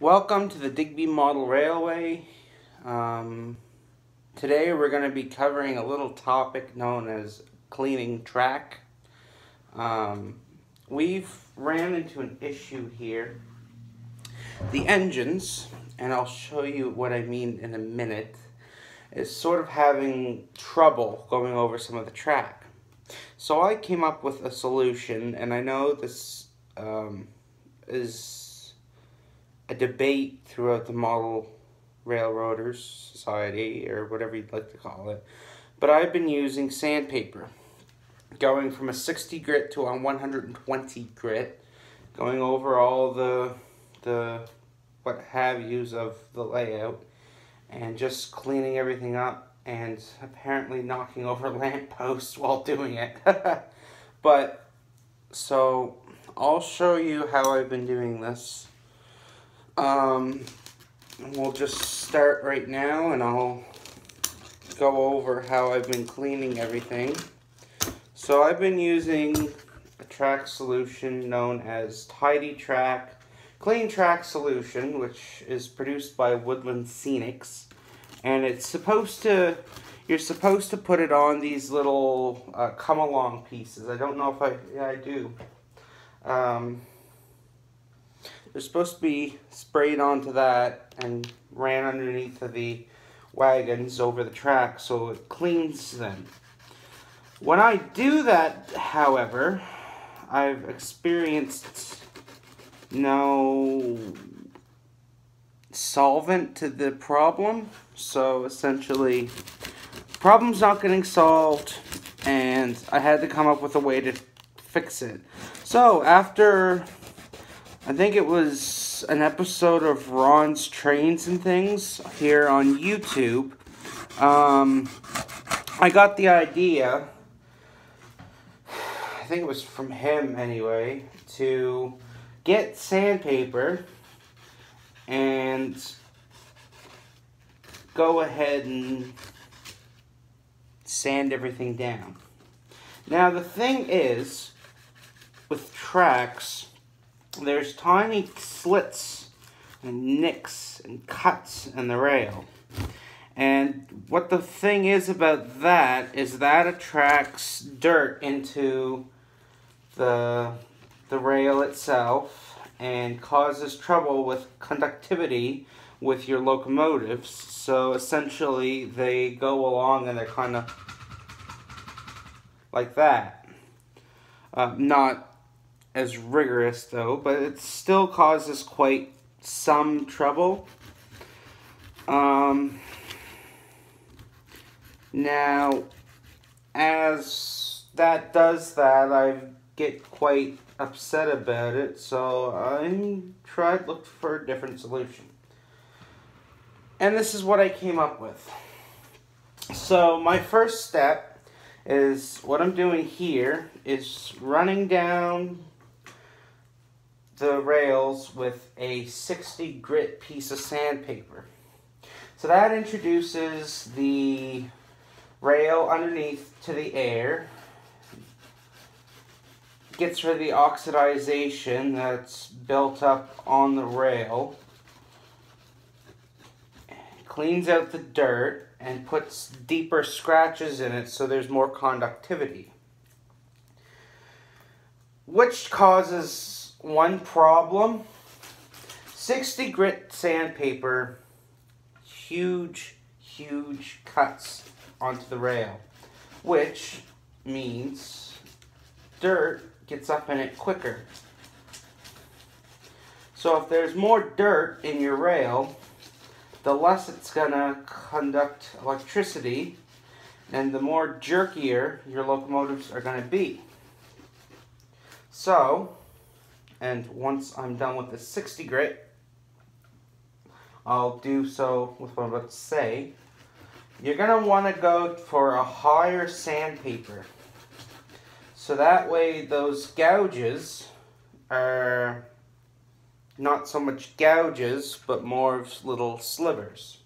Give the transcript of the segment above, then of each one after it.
Welcome to the Digby Model Railway. Today we're going to be covering a little topic known as cleaning track. We've ran into an issue here. The engines, and I'll show you what I mean in a minute, is sort of having trouble going over some of the track. So I came up with a solution, and I know this is a debate throughout the Model Railroaders Society, or whatever you'd like to call it. But I've been using sandpaper, going from a 60 grit to a 120 grit, going over all the what have yous of the layout, and just cleaning everything up, and apparently knocking over lampposts while doing it. But, so, I'll show you how I've been doing this. We'll just start right now, and I'll go over how I've been cleaning everything. So I've been using a track solution known as Tidy Track Clean Track Solution, which is produced by Woodland Scenics, and it's you're supposed to put it on these little come along pieces. I don't know if I do. They're supposed to be sprayed onto that and ran underneath of the wagons over the track so it cleans them. When I do that, however, I've experienced no solvent to the problem. So essentially, the problem's not getting solved, and I had to come up with a way to fix it. So after, I think it was an episode of Ron's Trains and Things here on YouTube, I got the idea, I think it was from him anyway, to get sandpaper and go ahead and sand everything down. Now the thing is, with tracks, there's tiny slits and nicks and cuts in the rail. And what the thing is about that is that attracts dirt into the rail itself and causes trouble with conductivity with your locomotives. So essentially they go along and they're kind of like that. Not as rigorous though, but it still causes quite some trouble. Now, as that does that, I get quite upset about it, so I tried to look for a different solution. And this is what I came up with. So my first step is, what I'm doing here is running down the rails with a 60 grit piece of sandpaper. So that introduces the rail underneath to the air, gets rid of the oxidization that's built up on the rail, cleans out the dirt, and puts deeper scratches in it so there's more conductivity. Which causes one problem: 60 grit sandpaper, huge cuts onto the rail, which means dirt gets up in it quicker. So if there's more dirt in your rail, the less it's gonna conduct electricity, and the more jerkier your locomotives are gonna be. So, and once I'm done with the 60 grit, I'll do so with what I'm about to say. You're going to want to go for a higher sandpaper. So that way those gouges are not so much gouges, but more of little slivers.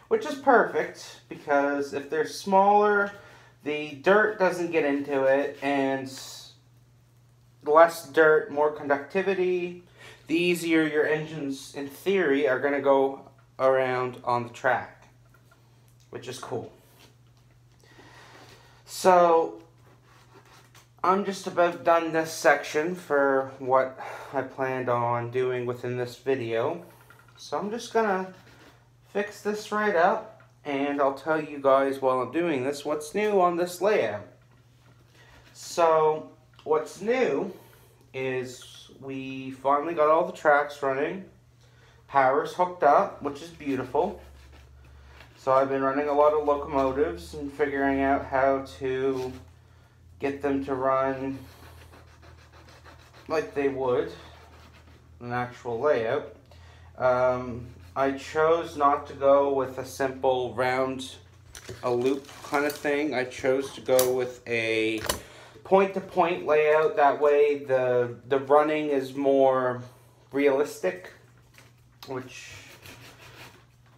Which is perfect, because if they're smaller, the dirt doesn't get into it, and less dirt, more conductivity. the easier your engines, in theory, are going to go around on the track, which is cool. So, I'm just about done this section for what I planned on doing within this video. So I'm just going to fix this right up, and I'll tell you guys while I'm doing this what's new on this layout. So, what's new is we finally got all the tracks running. Power's hooked up, which is beautiful. So I've been running a lot of locomotives and figuring out how to get them to run like they would an actual layout. I chose not to go with a simple round, a loop kind of thing. I chose to go with a point-to-point layout. That way the running is more realistic, which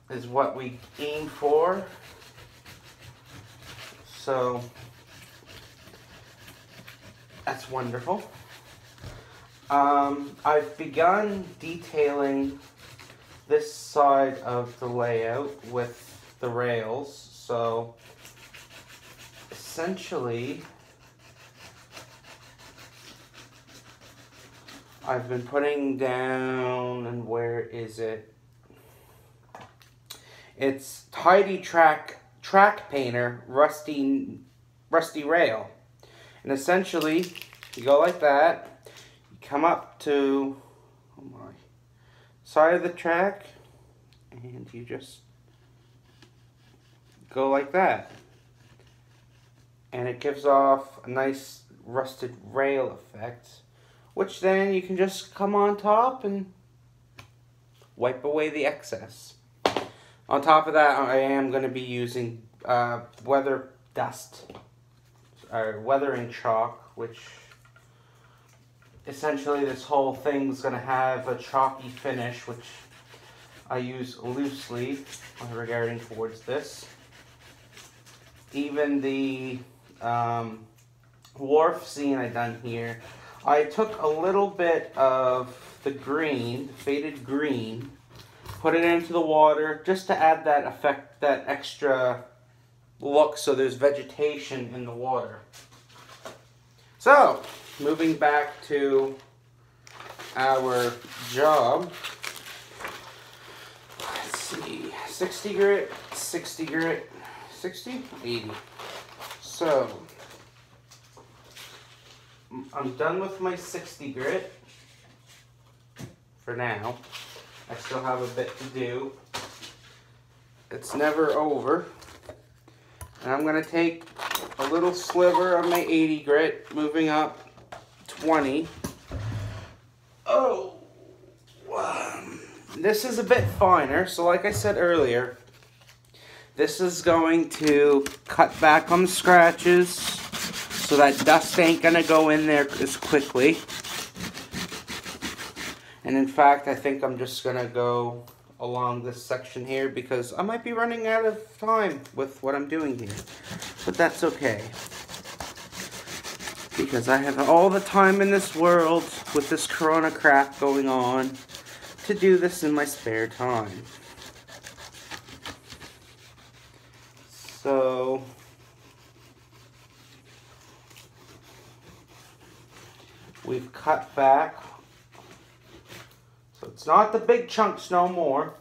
is what we aim for. So that's wonderful. I've begun detailing this side of the layout with the rails. So essentially, I've been putting down, and where is it? It's Tidy Track Painter Rusty Rail. And essentially, you go like that, you come up to side of the track, and you just go like that. And it gives off a nice rusted rail effect, which then you can just come on top and wipe away the excess. On top of that, I am going to be using weathering chalk, which essentially this whole thing's going to have a chalky finish, which I use loosely regarding towards this. Even the wharf scene I done here, I took a little bit of the green, the faded green, put it into the water just to add that effect, that extra look, so there's vegetation in the water. So, moving back to our job. Let's see, 60 grit, 60 grit, 60, 80. So, I'm done with my 60 grit for now. I still have a bit to do. It's never over. And I'm going to take a little sliver of my 80 grit, moving up 20. Oh, this is a bit finer, so like I said earlier, this is going to cut back on the scratches so that dust ain't going to go in there as quickly. And in fact, I think I'm just going to go along this section here because I might be running out of time with what I'm doing here. But that's okay, because I have all the time in this world with this corona crap going on to do this in my spare time. So we've cut back. So it's not the big chunks no more.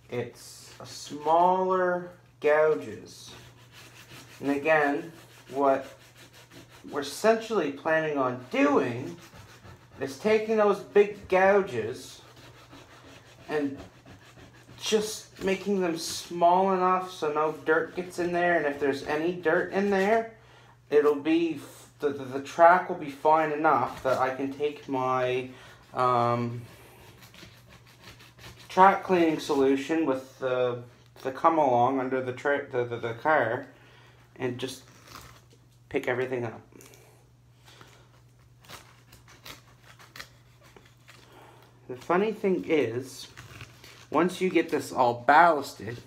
It's a smaller gouges. And again, what we're essentially planning on doing is taking those big gouges and just making them small enough so no dirt gets in there. And if there's any dirt in there, it'll be, the track will be fine enough that I can take my track cleaning solution with the come along under the car and just pick everything up. The funny thing is, once you get this all ballasted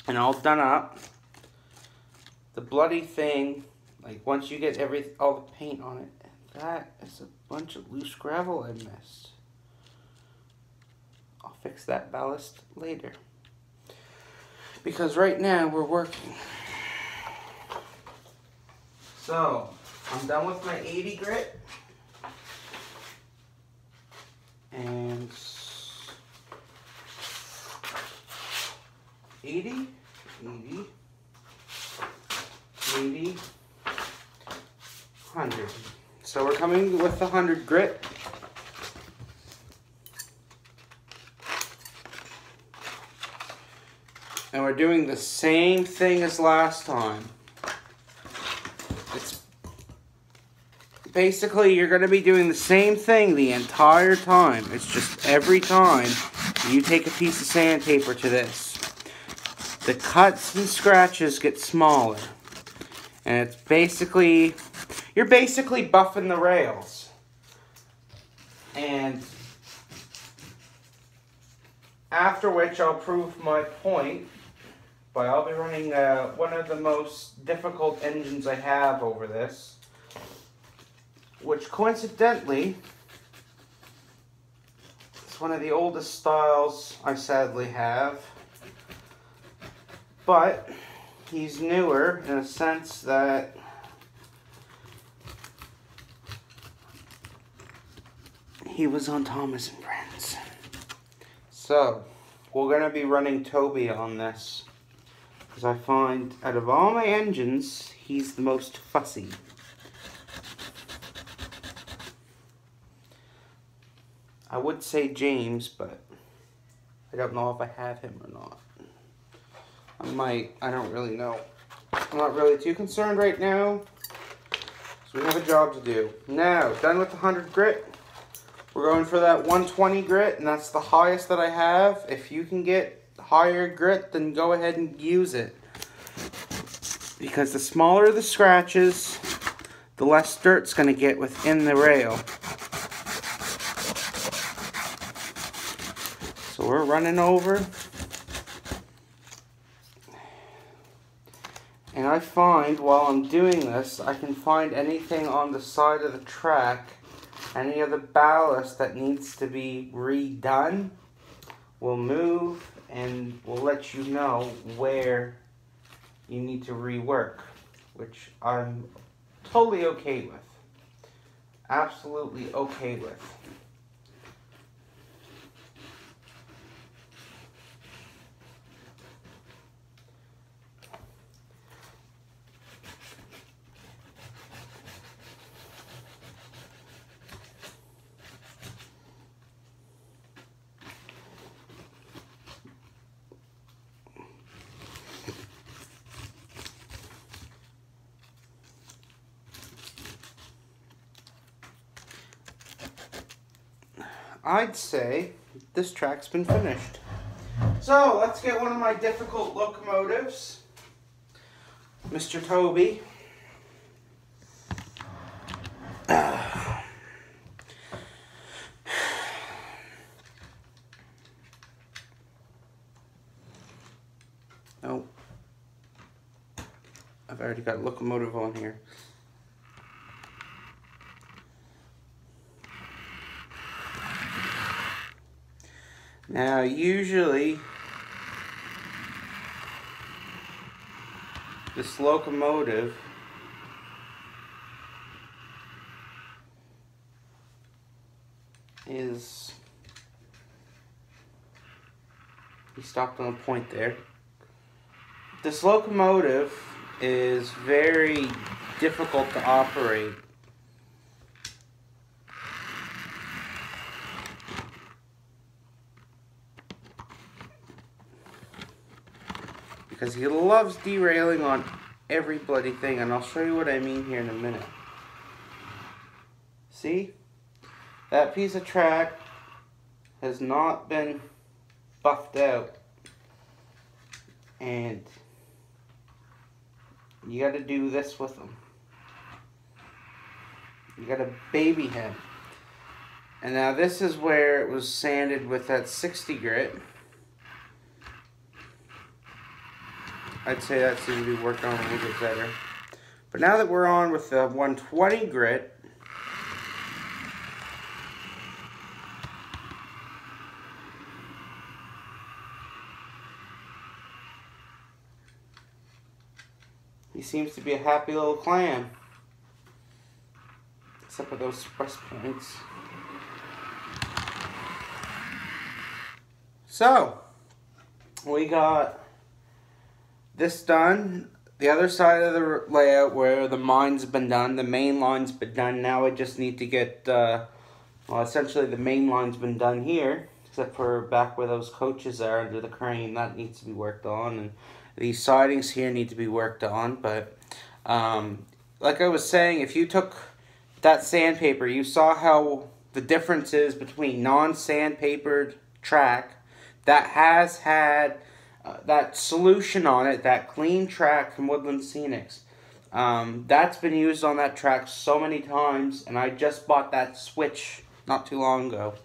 and all done up, the bloody thing, like once you get all the paint on it, That is a bunch of loose gravel I missed. I'll fix that ballast later. Because right now we're working. So, I'm done with my 80 grit. And 80, 100. So we're coming with the 100 grit. And we're doing the same thing as last time. It's basically, you're going to be doing the same thing the entire time. It's just every time you take a piece of sandpaper to this, the cuts and scratches get smaller. And it's basically, you're basically buffing the rails. And after which I'll prove my point. But I'll be running one of the most difficult engines I have over this, which coincidentally is one of the oldest styles I sadly have, but he's newer in a sense that he was on Thomas and Friends. So we're going to be running Toby on this. Because I find, out of all my engines, he's the most fussy. I would say James, but I don't know if I have him or not. I might, I don't really know. I'm not really too concerned right now. So we have a job to do. Now, done with the 100 grit. We're going for that 120 grit, and that's the highest that I have. If you can get higher grit, then go ahead and use it. Because the smaller the scratches, the less dirt's going to get within the rail. So we're running over. And I find while I'm doing this, I can find anything on the side of the track, any of the ballast that needs to be redone, will move and we'll let you know where you need to rework, which I'm totally okay with. Absolutely okay with. I'd say this track's been finished. So let's get one of my difficult locomotives, Mr. Toby. Oh, I've already got locomotive on here. Now, usually, this locomotive is, he stopped on a point there. This locomotive is very difficult to operate. Because he loves derailing on every bloody thing, and I'll show you what I mean here in a minute. See? That piece of track has not been buffed out. And you gotta do this with him. You gotta baby him. And now this is where it was sanded with that 60 grit. I'd say that seems to be working on a little bit better. But now that we're on with the 120 grit, He seems to be a happy little clam. Except for those press points. So, we got this done. The other side of the layout where the mine's been done, the main line's been done. Now I just need to get, well, essentially the main line's been done here. Except for back where those coaches are under the crane. That needs to be worked on. And these sidings here need to be worked on. But, like I was saying, if you took that sandpaper, you saw how the difference is between non-sandpapered track that has had that solution on it, that clean track from Woodland Scenics. That's been used on that track so many times, and I just bought that switch not too long ago.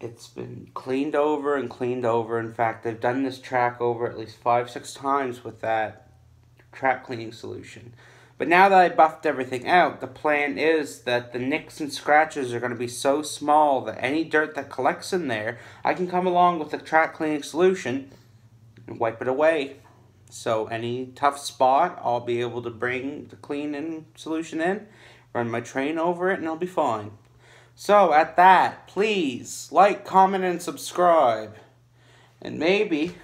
It's been cleaned over and cleaned over. In fact, I've done this track over at least 5-6 times with that track cleaning solution. But now that I buffed everything out, the plan is that the nicks and scratches are going to be so small that any dirt that collects in there, I can come along with the track cleaning solution and wipe it away. So any tough spot, I'll be able to bring the cleaning solution in, run my train over it, and I'll be fine. So at that, please like, comment, and subscribe. And maybe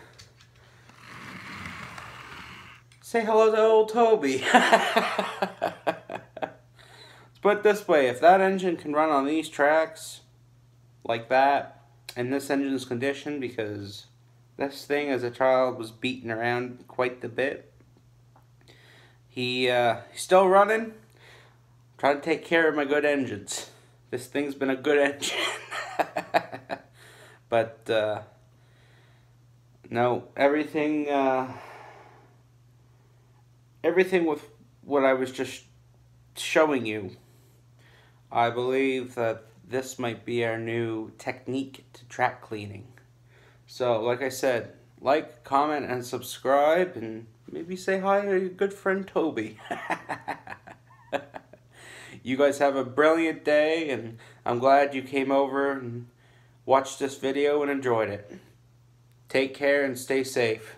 say hello to old Toby. Let's put it this way, if that engine can run on these tracks like that, and this engine's condition, because this thing as a child was beaten around quite the bit, he's still running. Trying to take care of my good engines. This thing's been a good engine. But no, everything with what I was just showing you, I believe that this might be our new technique to track cleaning. So, like I said, like, comment, and subscribe, and maybe say hi to your good friend Toby. You guys have a brilliant day, and I'm glad you came over and watched this video and enjoyed it. Take care and stay safe.